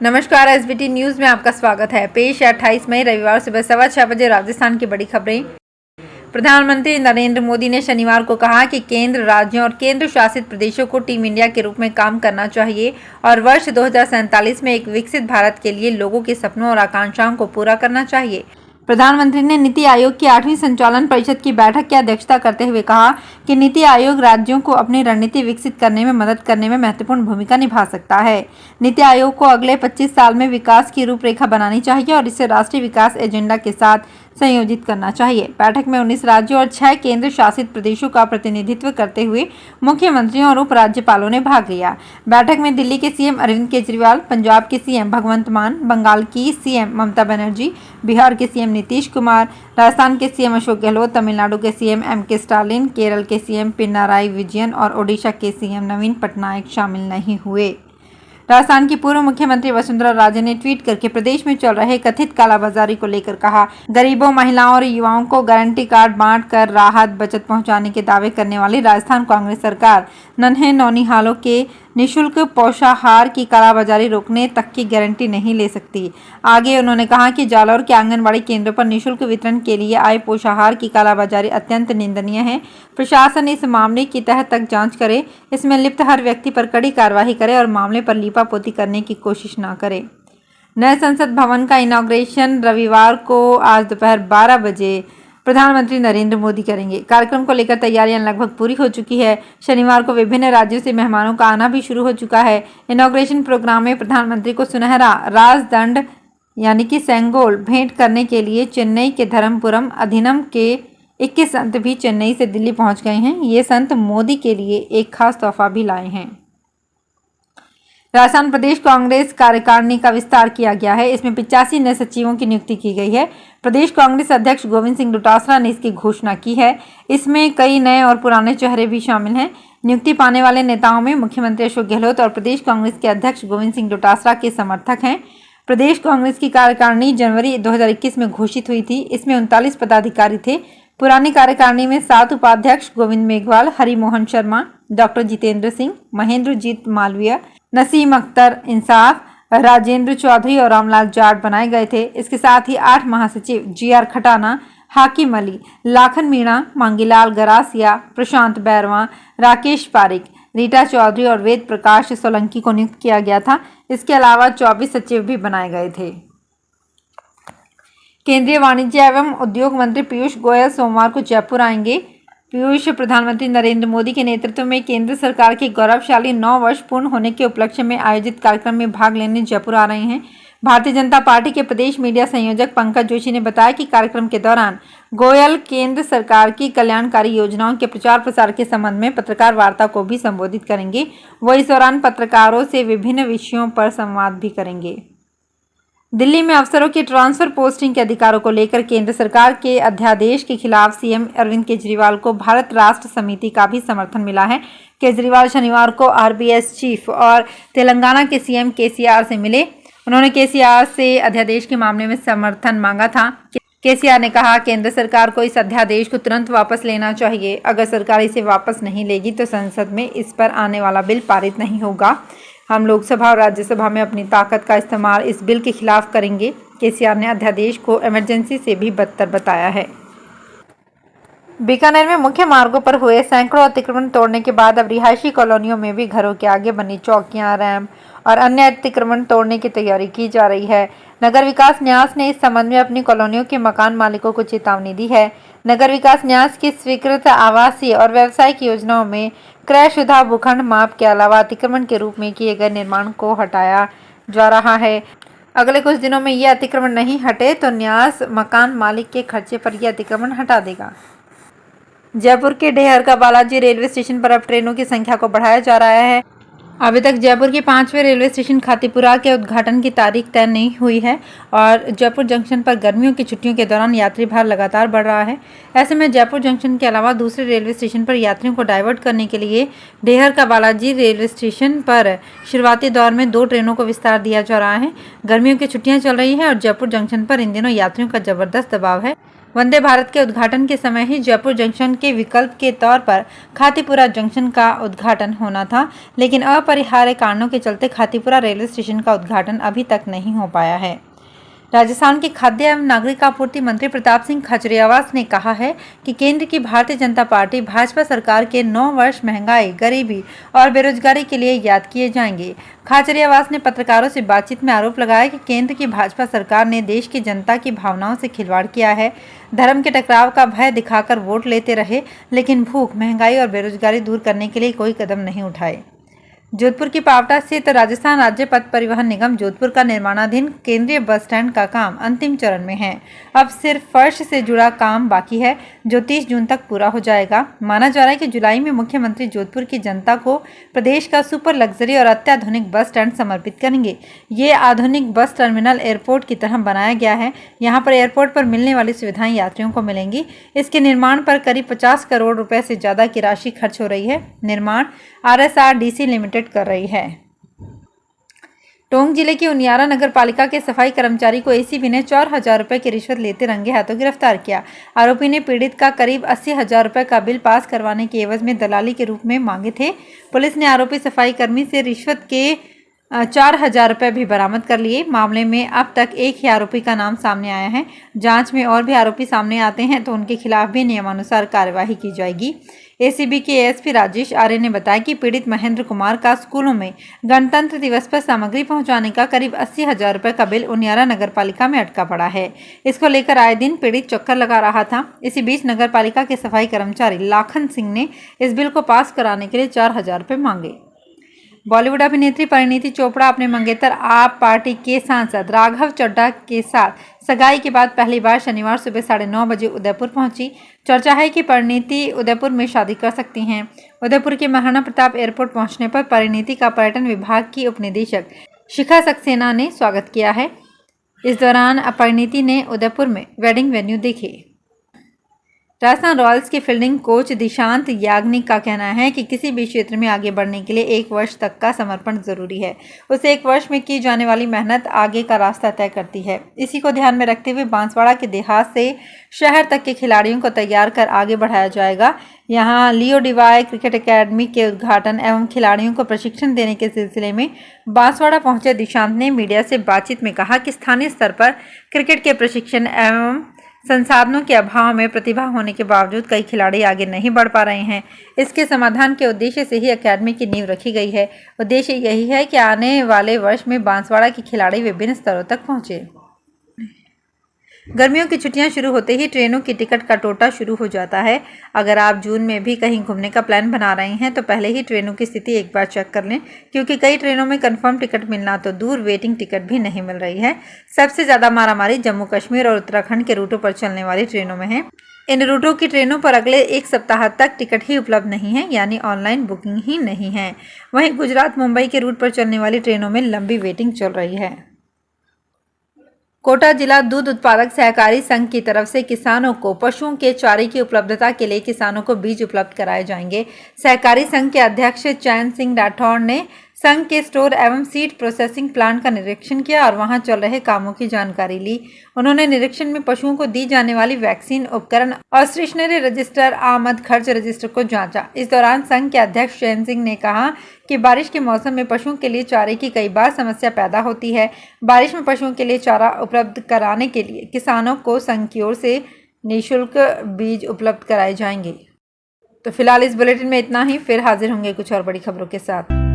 नमस्कार, SBT news में आपका स्वागत है। पेश है 28 मई रविवार सुबह 6:15 बजे राजस्थान की बड़ी खबरें। प्रधानमंत्री नरेंद्र मोदी ने शनिवार को कहा कि केंद्र, राज्यों और केंद्र शासित प्रदेशों को टीम इंडिया के रूप में काम करना चाहिए और वर्ष 2047 में एक विकसित भारत के लिए लोगों के सपनों और आकांक्षाओं को पूरा करना चाहिए। प्रधानमंत्री ने नीति आयोग की 8वीं संचालन परिषद की बैठक की अध्यक्षता करते हुए कहा कि नीति आयोग राज्यों को अपनी रणनीति विकसित करने में मदद करने में महत्वपूर्ण भूमिका निभा सकता है। नीति आयोग को अगले 25 साल में विकास की रूपरेखा बनानी चाहिए और इसे राष्ट्रीय विकास एजेंडा के साथ संयोजित करना चाहिए। बैठक में 19 राज्यों और 6 केंद्र शासित प्रदेशों का प्रतिनिधित्व करते हुए मुख्यमंत्रियों और उपराज्यपालों ने भाग लिया। बैठक में दिल्ली के सीएम अरविंद केजरीवाल, पंजाब के सीएम भगवंत मान, बंगाल की सीएम ममता बनर्जी, बिहार के सीएम नीतीश कुमार, राजस्थान के सीएम अशोक गहलोत, तमिलनाडु के सीएम एम.के. स्टालिन, केरल के सीएम पिनाराई विजयन और ओडिशा के सीएम नवीन पटनायक शामिल नहीं हुए। राजस्थान की पूर्व मुख्यमंत्री वसुंधरा राजे ने ट्वीट करके प्रदेश में चल रहे कथित कालाबाजारी को लेकर कहा, गरीबों, महिलाओं और युवाओं को गारंटी कार्ड बांट कर राहत बचत पहुंचाने के दावे करने वाली राजस्थान कांग्रेस सरकार नन्हे नौनिहालों के निःशुल्क पोषाहार की कालाबाजारी रोकने तक की गारंटी नहीं ले सकती। आगे उन्होंने कहा कि जालौर के आंगनबाड़ी केंद्रों पर निःशुल्क वितरण के लिए आए पोषाहार की कालाबाजारी अत्यंत निंदनीय है। प्रशासन इस मामले की तह तक जांच करे, इसमें लिप्त हर व्यक्ति पर कड़ी कार्रवाई करे और मामले पर लीपापोती करने की कोशिश न करे। नए संसद भवन का इनॉग्रेशन रविवार को आज दोपहर 12 बजे प्रधानमंत्री नरेंद्र मोदी करेंगे। कार्यक्रम को लेकर तैयारियां लगभग पूरी हो चुकी है। शनिवार को विभिन्न राज्यों से मेहमानों का आना भी शुरू हो चुका है। इनॉग्रेशन प्रोग्राम में प्रधानमंत्री को सुनहरा राजदंड यानी कि सेंगोल भेंट करने के लिए चेन्नई के धर्मपुरम अधिनम के 21 संत भी चेन्नई से दिल्ली पहुंच गए हैं। ये संत मोदी के लिए एक खास तोहफा भी लाए हैं। राजस्थान प्रदेश कांग्रेस कार्यकारिणी का विस्तार किया गया है। इसमें 85 नए सचिवों की नियुक्ति की गई है। प्रदेश कांग्रेस अध्यक्ष गोविंद सिंह डोटासरा ने इसकी घोषणा की है। इसमें कई नए और पुराने चेहरे भी शामिल हैं। नियुक्ति पाने वाले नेताओं में मुख्यमंत्री अशोक गहलोत और प्रदेश कांग्रेस के अध्यक्ष गोविंद सिंह डोटासरा के समर्थक हैं। प्रदेश कांग्रेस की कार्यकारिणी जनवरी 2021 में घोषित हुई थी। इसमें 39 पदाधिकारी थे। पुरानी कार्यकारिणी में 7 उपाध्यक्ष गोविंद मेघवाल, हरिमोहन शर्मा, डॉक्टर जितेंद्र सिंह, महेंद्रजीत मालवीय, नसीम अख्तर इंसाफ, राजेंद्र चौधरी और रामलाल जाट बनाए गए थे। इसके साथ ही 8 महासचिव जी.आर. खटाना, हाकिम अली, लाखन मीणा, मांगीलाल गरासिया, प्रशांत बैरवा, राकेश पारिक, रीटा चौधरी और वेद प्रकाश सोलंकी को नियुक्त किया गया था। इसके अलावा 24 सचिव भी बनाए गए थे। केंद्रीय वाणिज्य एवं उद्योग मंत्री पीयूष गोयल सोमवार को जयपुर आएंगे। पीयूष प्रधानमंत्री नरेंद्र मोदी के नेतृत्व में केंद्र सरकार के गौरवशाली 9 वर्ष पूर्ण होने के उपलक्ष्य में आयोजित कार्यक्रम में भाग लेने जयपुर आ रहे हैं। भारतीय जनता पार्टी के प्रदेश मीडिया संयोजक पंकज जोशी ने बताया कि कार्यक्रम के दौरान गोयल केंद्र सरकार की कल्याणकारी योजनाओं के प्रचार प्रसार के संबंध में पत्रकार वार्ता को भी संबोधित करेंगे। वो इस दौरान पत्रकारों से विभिन्न विषयों पर संवाद भी करेंगे। दिल्ली में अफसरों की ट्रांसफर पोस्टिंग के अधिकारों को लेकर केंद्र सरकार के अध्यादेश के खिलाफ सीएम अरविंद केजरीवाल को भारत राष्ट्र समिति का भी समर्थन मिला है। केजरीवाल शनिवार को आरबीएस चीफ और तेलंगाना के सीएम केसीआर से मिले। उन्होंने केसीआर से अध्यादेश के मामले में समर्थन मांगा था। केसीआर ने कहा, केंद्र सरकार को इस अध्यादेश को तुरंत वापस लेना चाहिए। अगर सरकार इसे वापस नहीं लेगी तो संसद में इस पर आने वाला बिल पारित नहीं होगा। हम लोकसभा और राज्यसभा में अपनी ताकत का इस्तेमाल इस बिल के खिलाफ करेंगे। केसीआर ने अध्यादेश को इमरजेंसी से भी बदतर बताया है। बीकानेर में मुख्य मार्गों पर हुए सैकड़ों अतिक्रमण तोड़ने के बाद अब रिहायशी कॉलोनियों में भी घरों के आगे बनी चौकियां, रैंप और अन्य अतिक्रमण तोड़ने की तैयारी की जा रही है। नगर विकास न्यास ने इस संबंध में अपनी कॉलोनियों के मकान मालिकों को चेतावनी दी है। नगर विकास न्यास की स्वीकृत आवासीय और व्यावसायिक योजनाओं में क्रयशुदा भूखंड माप के अलावा अतिक्रमण के रूप में किए गए निर्माण को हटाया जा रहा है। अगले कुछ दिनों में ये अतिक्रमण नहीं हटे तो न्यास मकान मालिक के खर्चे पर यह अतिक्रमण हटा देगा। जयपुर के ढेहर का बालाजी रेलवे स्टेशन पर अब ट्रेनों की संख्या को बढ़ाया जा रहा है। अभी तक जयपुर के 5वें रेलवे स्टेशन खातीपुरा के उद्घाटन की तारीख तय नहीं हुई है और जयपुर जंक्शन पर गर्मियों की छुट्टियों के दौरान यात्री भार लगातार बढ़ रहा है। ऐसे में जयपुर जंक्शन के अलावा दूसरे रेलवे स्टेशन पर यात्रियों को डाइवर्ट करने के लिए ढेहर का बालाजी रेलवे स्टेशन पर शुरुआती दौर में 2 ट्रेनों को विस्तार दिया जा रहा है। गर्मियों की छुट्टियां चल रही है और जयपुर जंक्शन पर इन दिनों यात्रियों का जबरदस्त दबाव है। वंदे भारत के उद्घाटन के समय ही जयपुर जंक्शन के विकल्प के तौर पर खातीपुरा जंक्शन का उद्घाटन होना था, लेकिन अपरिहार्य कारणों के चलते खातीपुरा रेलवे स्टेशन का उद्घाटन अभी तक नहीं हो पाया है। राजस्थान के खाद्य एवं नागरिक आपूर्ति मंत्री प्रताप सिंह खाचरियावास ने कहा है कि केंद्र की भारतीय जनता पार्टी भाजपा सरकार के 9 वर्ष महंगाई, गरीबी और बेरोजगारी के लिए याद किए जाएंगे। खाचरियावास ने पत्रकारों से बातचीत में आरोप लगाया कि केंद्र की भाजपा सरकार ने देश की जनता की भावनाओं से खिलवाड़ किया है, धर्म के टकराव का भय दिखाकर वोट लेते रहे, लेकिन भूख, महंगाई और बेरोजगारी दूर करने के लिए कोई कदम नहीं उठाए। जोधपुर की पावटा स्थित राजस्थान राज्य पथ परिवहन निगम जोधपुर का निर्माणाधीन केंद्रीय बस स्टैंड का काम अंतिम चरण में है। अब सिर्फ फर्श से जुड़ा काम बाकी है, जो 30 जून तक पूरा हो जाएगा। माना जा रहा है कि जुलाई में मुख्यमंत्री जोधपुर की जनता को प्रदेश का सुपर लग्जरी और अत्याधुनिक बस स्टैंड समर्पित करेंगे। ये आधुनिक बस टर्मिनल एयरपोर्ट की तरह बनाया गया है। यहाँ पर एयरपोर्ट पर मिलने वाली सुविधाएं यात्रियों को मिलेंगी। इसके निर्माण पर करीब 50 करोड़ रुपए से ज्यादा की राशि खर्च हो रही है। निर्माण RSRDC लिमिटेड कर रही है। टोंक जिले की उनियारा नगर पालिका के सफाई कर्मचारी को एसीबी ने 4,000 रुपए की रिश्वत लेते रंगे हाथों गिरफ्तार किया। आरोपी ने पीड़ित का करीब 80,000 रुपए का बिल पास करवाने के एवज में दलाली के रूप में मांगे थे। पुलिस ने आरोपी सफाई कर्मी से रिश्वत के 4,000 रुपए भी बरामद कर लिए। मामले में अब तक एक ही आरोपी का नाम सामने आया है। जांच में और भी आरोपी सामने आते हैं तो उनके खिलाफ भी नियमानुसार कार्यवाही की जाएगी। एसीबी के एएसपी राजेश आर्य ने बताया कि पीड़ित महेंद्र कुमार का स्कूलों में गणतंत्र दिवस पर सामग्री पहुंचाने का करीब 80,000 रुपए का बिल उनियारा नगर पालिका में अटका पड़ा है। इसको लेकर आए दिन पीड़ित चक्कर लगा रहा था। इसी बीच नगर पालिका के सफाई कर्मचारी लाखन सिंह ने इस बिल को पास कराने के लिए 4,000 रुपए मांगे। बॉलीवुड अभिनेत्री परिणीति चोपड़ा अपने मंगेतर आप पार्टी के सांसद राघव चड्ढा के साथ सगाई के बाद पहली बार शनिवार सुबह 9:30 बजे उदयपुर पहुंची। चर्चा है कि परिणीति उदयपुर में शादी कर सकती हैं। उदयपुर के महाराणा प्रताप एयरपोर्ट पहुंचने पर परिणीति का पर्यटन विभाग की उपनिदेशक शिखा सक्सेना ने स्वागत किया है। इस दौरान परिणीति ने उदयपुर में वेडिंग वेन्यू देखे। राजस्थान रॉयल्स के फील्डिंग कोच दिशांत याग्निक का कहना है कि किसी भी क्षेत्र में आगे बढ़ने के लिए 1 वर्ष तक का समर्पण जरूरी है। उस 1 वर्ष में की जाने वाली मेहनत आगे का रास्ता तय करती है। इसी को ध्यान में रखते हुए बांसवाड़ा के देहात से शहर तक के खिलाड़ियों को तैयार कर आगे बढ़ाया जाएगा। यहाँ लियो डिवाई क्रिकेट एकेडमी के उद्घाटन एवं खिलाड़ियों को प्रशिक्षण देने के सिलसिले में बांसवाड़ा पहुंचे दिशांत ने मीडिया से बातचीत में कहा कि स्थानीय स्तर पर क्रिकेट के प्रशिक्षण एवं संसाधनों के अभाव में प्रतिभा होने के बावजूद कई खिलाड़ी आगे नहीं बढ़ पा रहे हैं। इसके समाधान के उद्देश्य से ही अकेडमी की नींव रखी गई है। उद्देश्य यही है कि आने वाले वर्ष में बांसवाड़ा के खिलाड़ी विभिन्न स्तरों तक पहुंचे। गर्मियों की छुट्टियां शुरू होते ही ट्रेनों की टिकट का टोटा शुरू हो जाता है। अगर आप जून में भी कहीं घूमने का प्लान बना रहे हैं तो पहले ही ट्रेनों की स्थिति एक बार चेक कर लें, क्योंकि कई ट्रेनों में कंफर्म टिकट मिलना तो दूर, वेटिंग टिकट भी नहीं मिल रही है। सबसे ज़्यादा मारामारी जम्मू कश्मीर और उत्तराखंड के रूटों पर चलने वाली ट्रेनों में है। इन रूटों की ट्रेनों पर अगले 1 सप्ताह तक टिकट ही उपलब्ध नहीं है, यानी ऑनलाइन बुकिंग ही नहीं है। वहीं गुजरात मुंबई के रूट पर चलने वाली ट्रेनों में लंबी वेटिंग चल रही है। कोटा जिला दूध उत्पादक सहकारी संघ की तरफ से किसानों को पशुओं के चारे की उपलब्धता के लिए किसानों को बीज उपलब्ध कराए जाएंगे। सहकारी संघ के अध्यक्ष चैन सिंह राठौड़ ने संघ के स्टोर एवं सीड प्रोसेसिंग प्लांट का निरीक्षण किया और वहां चल रहे कामों की जानकारी ली। उन्होंने निरीक्षण में पशुओं को दी जाने वाली वैक्सीन, उपकरण और स्टेशनरी रजिस्टर, आमद खर्च रजिस्टर को जांचा। इस दौरान संघ के अध्यक्ष चैन सिंह ने कहा कि बारिश के मौसम में पशुओं के लिए चारे की कई बार समस्या पैदा होती है। बारिश में पशुओं के लिए चारा उपलब्ध कराने के लिए किसानों को संघ की ओर से निःशुल्क बीज उपलब्ध कराए जाएंगे। तो फिलहाल इस बुलेटिन में इतना ही। फिर हाजिर होंगे कुछ और बड़ी खबरों के साथ।